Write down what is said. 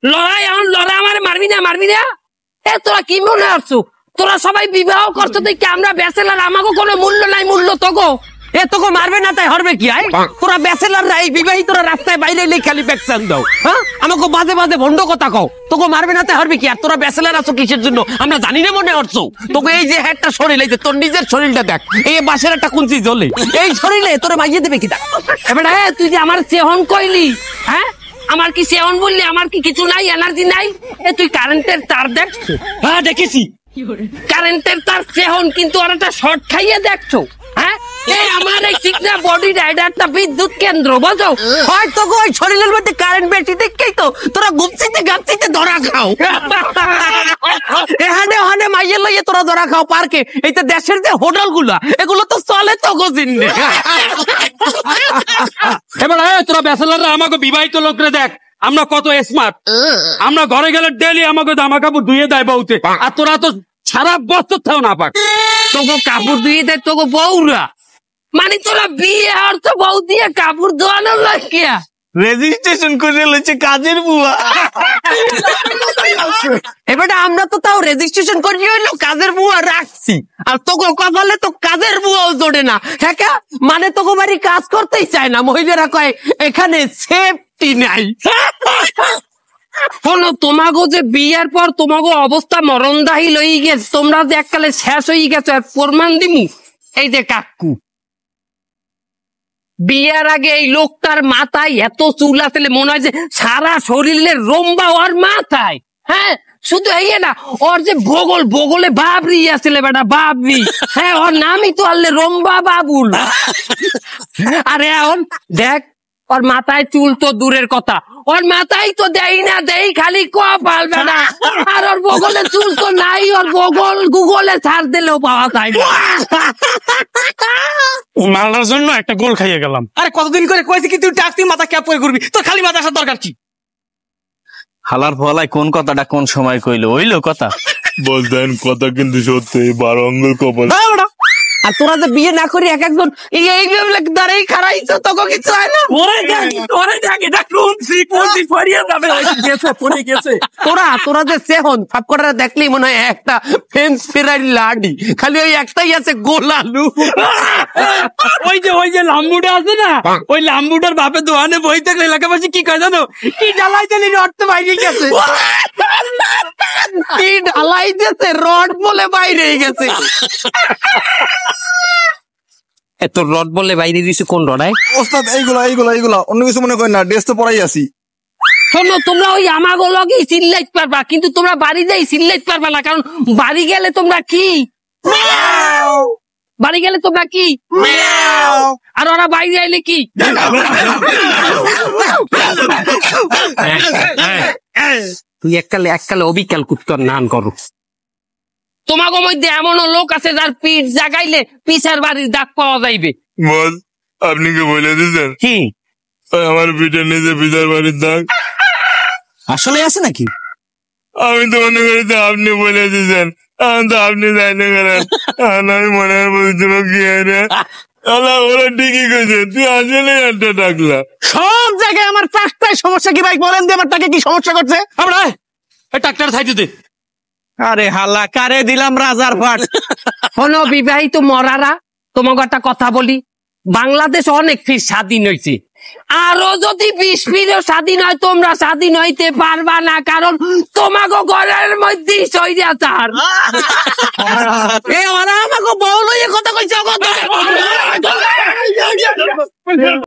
লড়াই এখন লড়াই আমার মারবি না এ তোরা কি মনে করছো তোরা সবাই বিবাহ করছো দেখি আমরা ব্যাচেলার আমাকে কোনো মূল্য নাই মূল্য তোকে এ তোকে মারবে না তাই হরবে কি আয় তোরা ব্যাচেলাররা এই বিবাহিতরা রাস্তায় বাইরে এলে খালি ব্যাকসান দাও হ্যাঁ আমাকে বাজে বাজে ভন্ড কথা কও তোকে মারবে না তাই হরবে কি আর তোরা ব্যাচেলার আছো কিসের জন্য আমরা জানি না মনে করছো তোকে এই যে একটা শরীর এই যে তোর নিজের শরীরটা দেখ এই বাসের একটা কুঞ্চি জ্বলে এই শরীরে তোরা মাইয়ে দেবে কি দেখ এবার হ্যাঁ তুই যে আমার সেহন কইলি হ্যাঁ আমার কি সেহন বললি আমার কি কিছু নাই এনার্জি নাই এ তুই কারেন্টের তার দেখছো হ্যাঁ দেখেছি কারেন্টের তার সেহন কিন্তু আর একটা শর্ট খাইয়ে দেখছো হ্যাঁ এই আমার এই চিকনা বডি রাইডারটা বিদ্যুৎ কেন্দ্র বুঝো হয়তো ওই শরীরের মধ্যে কারেন্ট বেশি দেখেই তো তোরা গুপচিতে গাপচিতে ধরা খাও এখানে ওখানে মাইয়ে লইয়ে তোরা ধরা খাও পার্কে এই তো দেশের যে হোটেল গুলা এগুলো তো চলে তো গোজিনে এবার তোরা ব্যাচেলাররা আমাকে বিবাহিত লোকরে দেখ আমরা কত স্মার্ট আমরা ঘরে গেলে ডেলি আমাকে জামা কাপড় ধুয়ে দেয় বউতে আর তোরা তো সারা বছর থাও না পাক তোকে কাপড় ধুয়ে দেয় তোকে বউরা মানে তোরা বিয়ে আর তো বউ দিয়ে কাপড় ধোয়ানোর লাগিয়া রেজিস্ট্রেশন করে লইছে কাজের বুয়া এবারে আমরা তো তাও রেজিস্ট্রেশন করিয়ে হইলো কাজের বুয়া রাখছি আর তোকে কপালে তো কাজের বুয়াও জোড়ে না হ্যাঁ মানে তোকে বাড়ি কাজ করতেই চায় না মহিলারা কয় এখানে সেফটি নাই শোনো তোমাগো যে বিয়ের পর তোমাগো অবস্থা মরণদাহী লই গেছে তোমরা যে এককালে শেষ হয়ে গেছে আর প্রমাণ দিমু এই যে কাকু বিয়ের আগে এই লোকটার মাথায় এত চুল আসলে মনে হয় যে সারা শরীরের রম্বা ওর মাথায় হ্যাঁ শুধু এই না ওর যে বগলে বাবরি আসলে বেটা বাবরি হ্যাঁ ওর নামই তো আনলে রম্বা বাবুল আরে এখন দেখ ওর মাথায় চুল তো দূরের কথা ওর মাথায় তো দেই না দেই খালি কপাল বেটা আর ওর বগলে চুল তো নাই ওর বগল গুগলে ছাড় দিলেও পাওয়া যায় না মারার জন্য একটা গোল খাইয়ে গেলাম আরে কতদিন করে কইছি কি তুই টাক তুই মাথা ক্যাপ করে করবি তোর খালি মাথা আসার দরকার কি হালার ফলাই কোন কথাটা কোন সময় কইলো ওইলো কথা বলতেন কথা কিন্তু সত্যি 12 আঙ্গুল কপাল আর তোরা যে বিয়ে না করি এক একজন এইভাবে দাঁড়িয়ে খারাইছো তোকে কিছু হয় না তোরা যে সেহন সবকটা দেখলি মনে হয় একটা ফেন্স ফেরাই লাডি খালি ওই একটাই আছে গোলালু ওই যে লাম্বুটা আছে না ওই লাম্বুটার বাপে দোকানে বই থাকলে এলাকাবাসী কি কয় জানো কি ঢালাই দিলি রড তো বাইরে গেছে কি ঢালাই দিয়েছে রড বলে বাইরে গেছে এত রড বলে বাইরে দিয়েছে কোন রডায় ওস্তাদ এইগুলা অন্য কিছু মনে করেন না ড্রেস তো পরাই আছি শোনো তোমরা ওই আমাগো লগে চিল্লাইতে পারবা কিন্তু তোমরা বাড়ি যাই চিল্লাইতে পারবা না কারণ বাড়ি গেলে তোমরা কি আর ওরা বাইরে আইলে কি তুই এককালে অবিকাল কুত্তর নান করো তোমাকে মধ্যে এমনও লোক আছে যার পিঠ জাগাইলে পিছার বাড়ির দাগ পাওয়া যাইবে বল আপনি কি বলে দিচ্ছেন কি আমার পিঠের নিচে পিতার বাড়ির দাগ আসলে আছে নাকি আমি তো মনে করি তো আপনি বলে দিচ্ছেন তো আপনি জানতে করেন আমি মনে হয় বলছিল কি ওরা ঠিকই কইছে তুই আসলে একটা ডাকলা সব জায়গায় আমার টাকটায় সমস্যা কি ভাই বলেন দিয়ে আমার টাকে কি সমস্যা করছে আমরা টাকটার সাইডে দে আরে হাল্লা কারে দিলাম রাজার ভাট শোনো বিবাহিত মরারা তোমাকে একটা কথা বলি বাংলাদেশ অনেক ফির স্বাধীন হয়েছে আরো যদি 20 ফিরও স্বাধীন হয় তোমরা স্বাধীন হইতে পারবা না কারণ তোমাকে ঘরের মধ্যে স্বৈরাচার ওরা আমাকে বউ লইয়ে কথা কইছে